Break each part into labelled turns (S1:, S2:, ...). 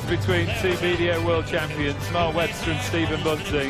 S1: between two media world champions, M.Webster and Stephen Bunting.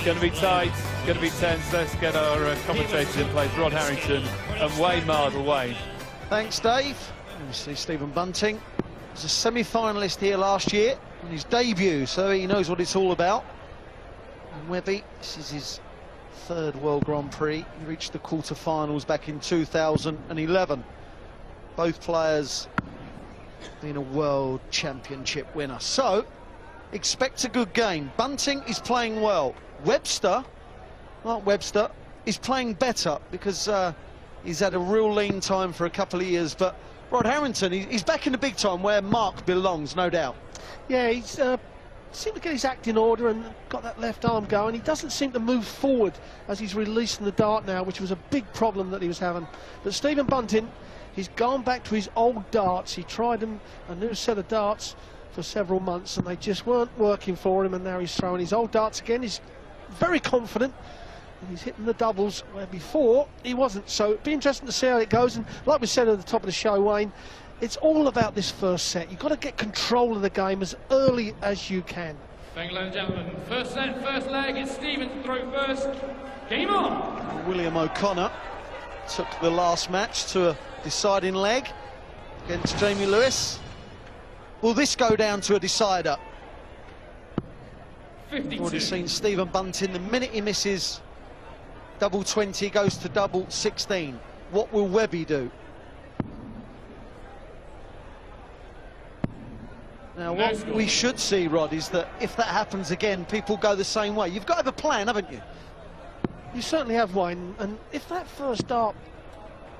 S1: Going to be tight, going to be tense. Let's get our commentators in place, Rod Harrington and Wayne Mardle. Wayne.
S2: Thanks, Dave. You see Stephen Bunting was a semi-finalist here last year on his debut, so he knows what it's all about. And Webby, this is his third World Grand Prix. He reached the quarter-finals back in 2011. Both players being a World Championship winner. So, expect a good game. Bunting is playing well. Webster, M.Webster, is playing better because he's had a real lean time for a couple of years. But Rod Harrington, he's back in the big time where Mark belongs, no doubt.
S3: Yeah, he's seemed to get his act in order and got that left arm going. He doesn't seem to move forward as he's releasing the dart now, which was a big problem that he was having. But Stephen Bunting, he's gone back to his old darts. He tried a new set of darts for several months and they just weren't working for him, and now he's throwing his old darts again. He's very confident and he's hitting the doubles where before he wasn't. So it'd be interesting to see how it goes. And like we said at the top of the show, Wayne, it's all about this first set. You've got to get control of the game as early as you can.
S4: Thank you, ladies and gentlemen. First set, first leg. It's Stephen to throw first. Game on!
S2: William O'Connor took the last match to a deciding leg against Jamie Lewis. Will this go down to a decider?
S4: 52.
S2: We've already seen Stephen Bunting. The minute he misses double 20, goes to double 16. What will Webby do? Now, what we should see, Rod, is that if that happens again, people go the same way. You've got to have a plan, haven't you?
S3: You certainly have, Wayne. And if that first dart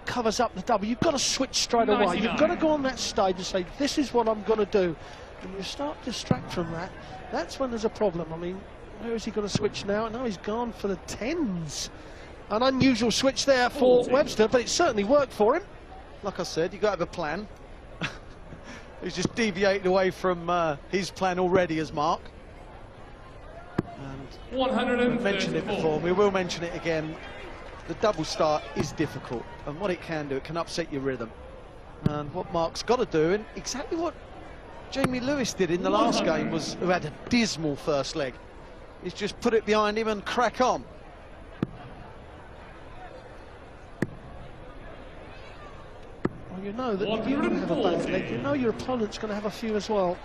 S3: covers up the double, you've got to switch straight away.
S4: 99.
S3: You've got to go on that stage and say, this is what I'm going to do. And you start to distract from that, that's when there's a problem. I mean, where is he going to switch now? No, he's gone for the tens. An unusual switch there for Webster, but it certainly worked for him.
S2: Like I said, you've got to have a plan. He's just deviated away from his plan already as Mark. And
S4: 134.
S2: we've mentioned it before, we will mention it again. The double start is difficult, and what it can do, it can upset your rhythm. And what Mark's got to do, and exactly what Jamie Lewis did in the last game, who had a dismal first leg, is just put it behind him and crack on.
S3: Well, you know that if you have a bad leg, you know your opponent's going to have a few as well.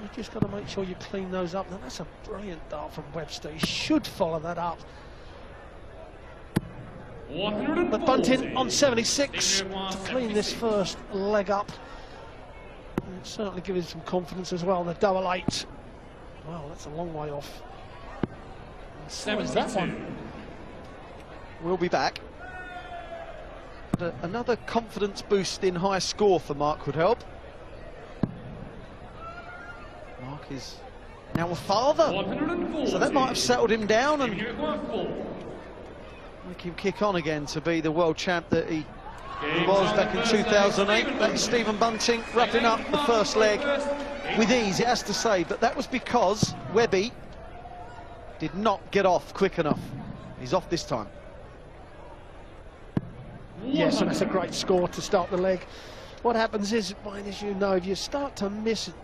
S3: You just got to make sure you clean those up. Now, that's a brilliant dart from Webster. He should follow that up. But Bunting on 76 to clean this first leg up. And it certainly gives him some confidence as well. The double 8. Well, that's a long way off. So is that one.
S2: We'll be back. But another confidence boost in high score for Mark would help. Mark is now a father, so that might have settled him down and make him kick on again to be the world champ that he was back in 2008. That is Stephen Bunting wrapping up the first leg with ease, it has to say, but that was because Webby did not get off quick enough. He's off this time.
S3: Yes, and that's a great score to start the leg. What happens is, Wayne, as you know, if you start to miss it,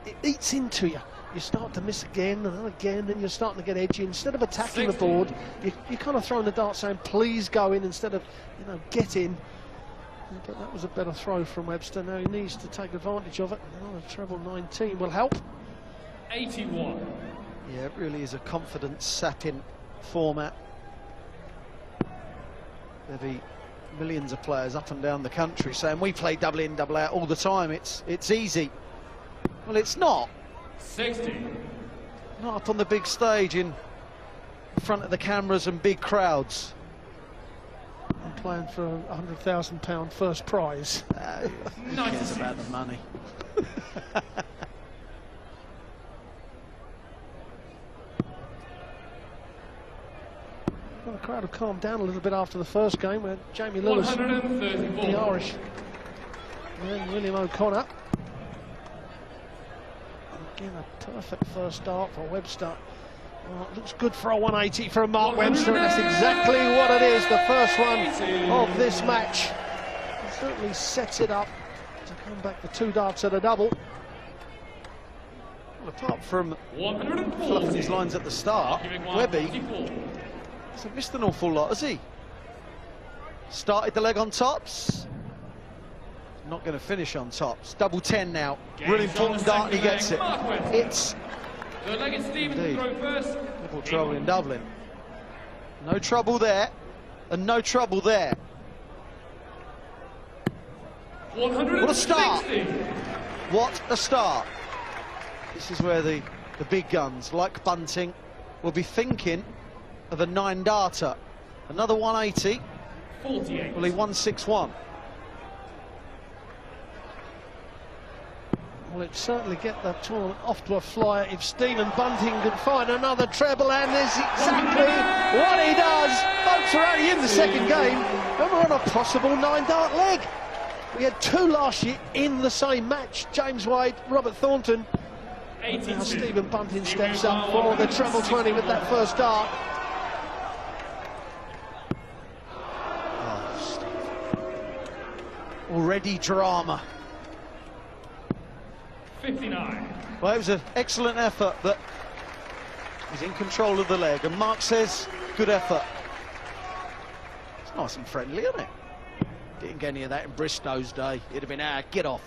S3: it eats into you. You start to miss again and again, and you're starting to get edgy. Instead of attacking the board, you're kind of throwing the dart saying, please go in, instead of, you know, get in. But that was a better throw from Webster. Now he needs to take advantage of it. Another treble 19 will help.
S4: 81.
S2: Yeah, it really is a confidence-sapping format. There'll be millions of players up and down the country saying we play double in, double out all the time. It's easy. Well, it's not.
S4: 60.
S2: Not up on the big stage in front of the cameras and big crowds.
S3: I'm playing for a £100,000 first prize.
S2: Who cares about the money?
S3: Well, the crowd have calmed down a little bit after the first game where Jamie Lewis, the Irish, and then William O'Connor. Again, a perfect first start for Webster. Well, it looks good for a 180 for M.Webster, and that's exactly what it is, the first one of this match. It certainly sets it up to come back for two darts at a double.
S2: Well, apart from
S4: 140.
S2: fluffing his lines at the start, Webby
S4: 144.
S2: hasn't missed an awful lot, has he? Started the leg on tops. Not going to finish on tops. Double 10 now. Really important dart, and he gets it. It's
S4: The leg is Stevens to throw first.
S2: little trouble in Dublin. No trouble there, and no trouble there. What a start!
S4: 160.
S2: What a start! This is where the big guns, like Bunting, will be thinking of a 9-darter. Another 180.
S4: 48.
S2: Well, he 161.
S3: Well, it'd certainly get the tournament off to a flyer if Stephen Bunting can find another treble, and there's exactly what he does. Folks, are only in the second game, and we're on a possible 9-dart leg. We had 2 last year in the same match. James Wade, Robert Thornton.
S4: 82.
S3: Now Stephen Bunting steps up for the treble 20 with that first dart.
S2: Already drama.
S4: 59.
S2: Well, it was an excellent effort, but he's in control of the leg, and Mark says, good effort. It's nice and friendly, isn't it? Didn't get any of that in Bristow's day. It'd have been, get off.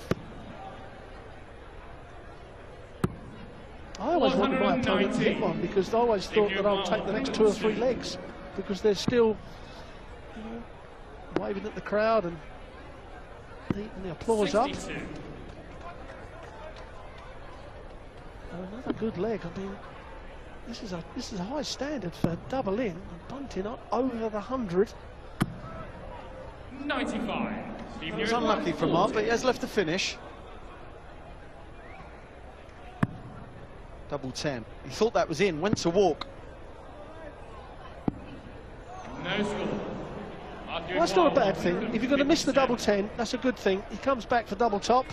S3: I always wanted my opponent to hit one, because I always thought that I'll take the next 2 or 3 legs, because they're still, you know, waving at the crowd and eating the applause up.
S4: 62.
S3: And another good leg. I mean, this is a high standard for double in, and Bunting up over the 100.
S4: 95.
S2: It was unlucky for Mark, but he has left to finish. Double 10. He thought that was in, went to walk.
S4: No score.
S3: Well, that's not a bad thing. If you're going to miss the double 10, that's a good thing. He comes back for double top.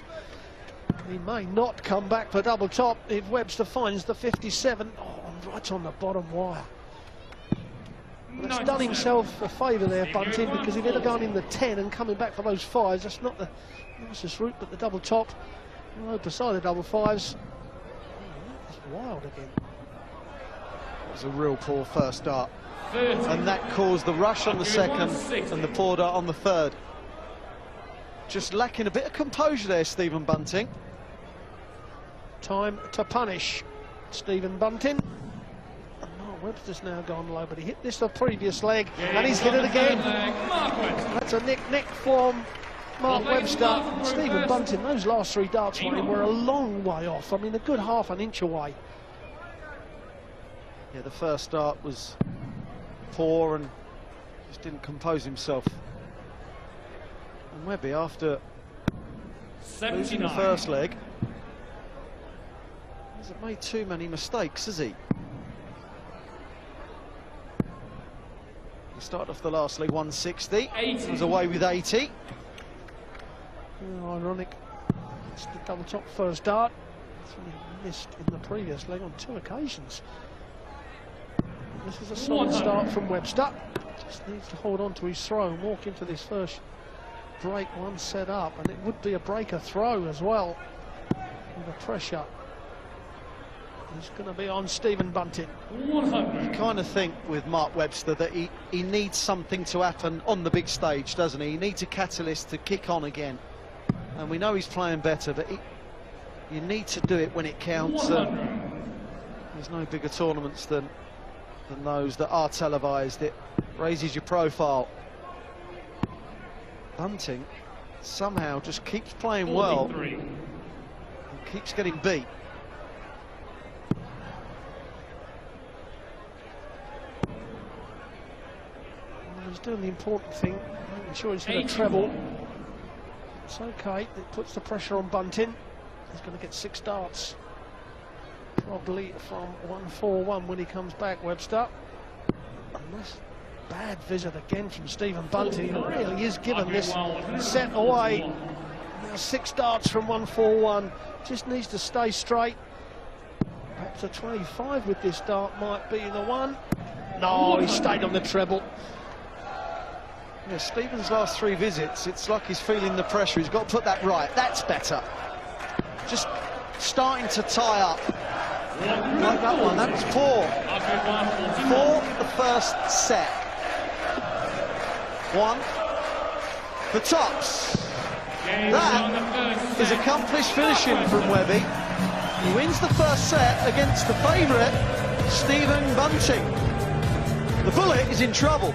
S3: He may not come back for double top if Webster finds the 57. Oh, right on the bottom wire. Well, that's done himself a favour there, Bunting, because if he'd have gone in the 10 and coming back for those 5s, that's not the nicest route, but the double top, you know, beside the double 5s, that's wild again.
S2: It was a real poor first dart.
S4: 30.
S2: And that caused the rush on the second and the poor dart on the third. Just lacking a bit of composure there, Stephen Bunting.
S3: Time to punish Stephen Bunting. Webster's now gone low, but he hit this the previous leg, and he's hit it again. That's a neck from Mark Webster. Stephen Bunting, those last 3 darts for him were a long way off. I mean, a good half an inch away.
S2: Yeah, the first dart was poor and just didn't compose himself. And Webby, after losing the first leg, hasn't made too many mistakes, has he? He started off the last leg 160.
S4: 80.
S2: He was away with 80.
S3: Oh, ironic. It's the double top first dart. That's what he missed in the previous leg on 2 occasions. This is a solid start from Webster. Just needs to hold on to his throw and walk into this first break one set up, and it would be a breaker throw as well with the pressure. He's going to be on Stephen Bunting.
S4: 100.
S2: You kind of think with Mark Webster that he needs something to happen on the big stage, doesn't he? He needs a catalyst to kick on again. And we know he's playing better, but you need to do it when it counts. There's no bigger tournaments than those that are televised. It raises your profile. Bunting somehow just keeps playing
S4: 43.
S2: well and keeps getting beat.
S3: He's doing the important thing, making sure he's going to treble. It's okay, it puts the pressure on Bunting. He's going to get 6 darts. Probably from 141 when he comes back, Webster. And this bad visit again from Stephen Bunting. He really is giving this set away. Now 6 darts from 141. Just needs to stay straight. Perhaps a 25 with this dart might be the one. No, he stayed on the treble.
S2: Yeah, Stephen's last 3 visits, it's like he's feeling the pressure. He's got to put that right. That's better. Just starting to tie up. Like that one, that was 4. 4 the first set. 1 for tops. That is accomplished finishing from Webby. He wins the first set against the favourite, Stephen Bunting. The Bullet is in trouble.